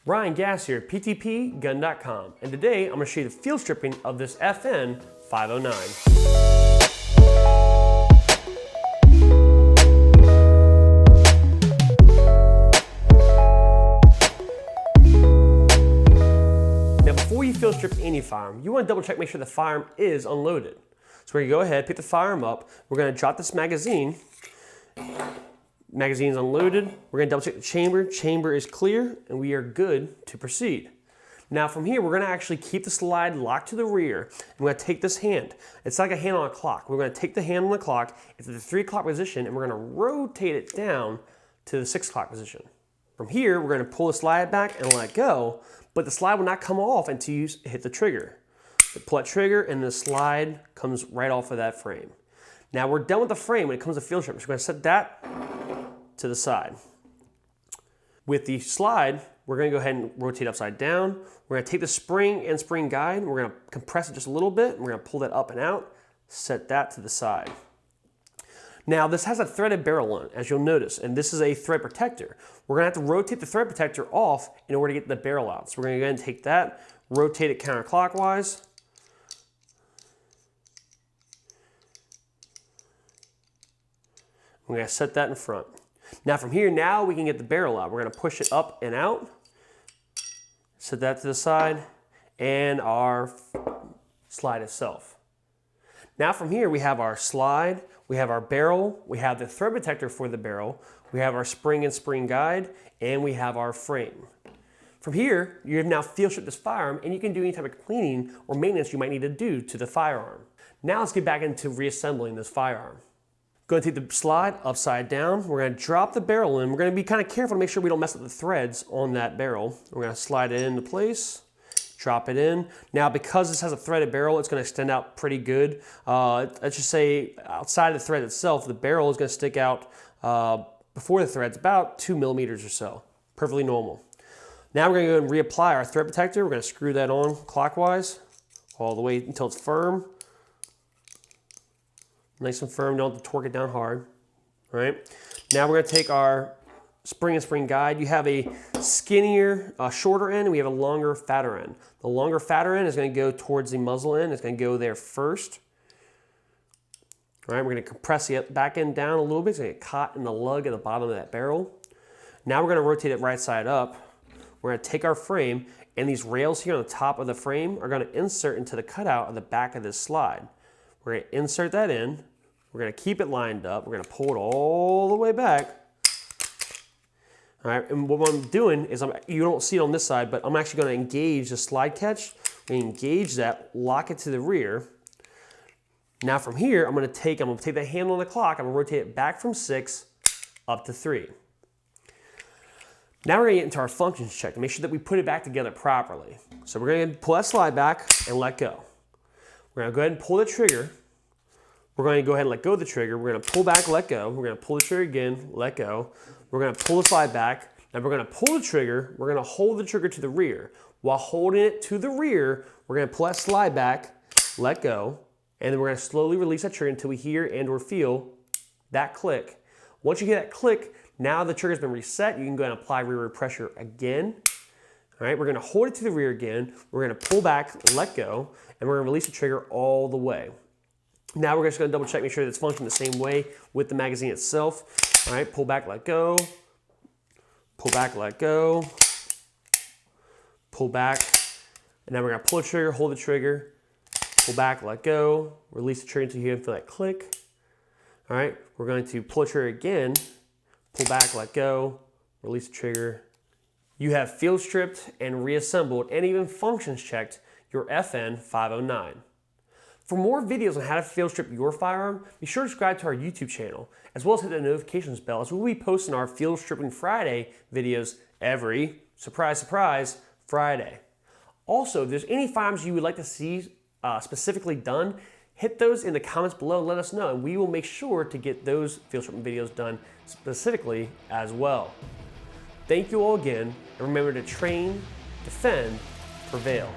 Ryan Gass here, PTPGun.com, and today I'm going to show you the field stripping of this FN 509. Now before you field strip any firearm, you want to double check, make sure the firearm is unloaded. So we're going to go ahead, pick the firearm up, we're going to drop this magazine. Magazine's unloaded. We're going to double check the chamber. Chamber is clear and we are good to proceed. Now from here, we're going to actually keep the slide locked to the rear. And we're going to take this hand. It's like a hand on a clock. We're going to take the hand on the clock. It's at the 3 o'clock position and we're going to rotate it down to the 6 o'clock position. From here, we're going to pull the slide back and let go, but the slide will not come off until you hit the trigger. So pull that trigger and the slide comes right off of that frame. Now we're done with the frame when it comes to field strip. So we're going to set that to the side. With the slide, we're going to go ahead and rotate upside down. We're going to take the spring and spring guide. We're going to compress it just a little bit. And we're going to pull that up and out. Set that to the side. Now this has a threaded barrel on it, as you'll notice, and this is a thread protector. We're going to have to rotate the thread protector off in order to get the barrel out. So we're going to go ahead and take that, rotate it counterclockwise. We're going to set that in front. Now from here, now we can get the barrel out. We're going to push it up and out, set that to the side, and our slide itself. Now from here, we have our slide, we have our barrel, we have the thread protector for the barrel, we have our spring and spring guide, and we have our frame. From here, you have now field stripped this firearm, and you can do any type of cleaning or maintenance you might need to do to the firearm. Now let's get back into reassembling this firearm. Going to take the slide upside down. We're going to drop the barrel in. We're going to be kind of careful to make sure we don't mess up the threads on that barrel. We're going to slide it into place, drop it in. Now because this has a threaded barrel, it's going to extend out pretty good. Let's just say outside of the thread itself, the barrel is going to stick out before the threads about 2 millimeters or so. Perfectly normal. Now we're going to go and reapply our thread protector. We're going to screw that on clockwise all the way until it's firm. Nice and firm, don't have to torque it down hard. All right. Now we're going to take our spring and spring guide. You have a skinnier, shorter end, and we have a longer, fatter end. The longer, fatter end is going to go towards the muzzle end. It's going to go there first. All right, we're going to compress the back end down a little bit. It's going to get caught in the lug at the bottom of that barrel. Now we're going to rotate it right side up. We're going to take our frame, and these rails here on the top of the frame are going to insert into the cutout of the back of this slide. We're going to insert that in. We're going to keep it lined up. We're going to pull it all the way back. All right, and what I'm doing is, you don't see it on this side, but I'm actually going to engage the slide catch. We engage that, lock it to the rear. Now from here, I'm going to take that handle on the clock. I'm going to rotate it back from 6 up to 3. Now we're going to get into our functions check to make sure that we put it back together properly. So we're going to pull that slide back and let go. We're going to go ahead and pull the trigger. We're going to go ahead and let go of the trigger. We're going to pull back, let go. We're going to pull the trigger again, let go. We're going to pull the slide back. Now we're going to pull the trigger. We're going to hold the trigger to the rear. While holding it to the rear, we're going to pull that slide back, let go, and then we're going to slowly release that trigger until we hear and or feel that click. Once you hear that click, now the trigger's been reset. You can go ahead and apply rear pressure again. All right, we're going to hold it to the rear again. We're going to pull back, let go, and we're going to release the trigger all the way. Now we're just going to double check, make sure that it's functioning the same way with the magazine itself. All right, pull back, let go. Pull back, let go. Pull back. And now we're going to pull the trigger, hold the trigger. Pull back, let go. Release the trigger until you feel that click. All right, we're going to pull the trigger again. Pull back, let go. Release the trigger. You have field stripped and reassembled and even functions checked your FN 509. For more videos on how to field strip your firearm, be sure to subscribe to our YouTube channel, as well as hit the notifications bell, as we'll be posting our Field Stripping Friday videos every, surprise, surprise, Friday. Also, if there's any firearms you would like to see specifically done, hit those in the comments below, let us know, and we will make sure to get those field stripping videos done specifically as well. Thank you all again, and remember to train, defend, prevail.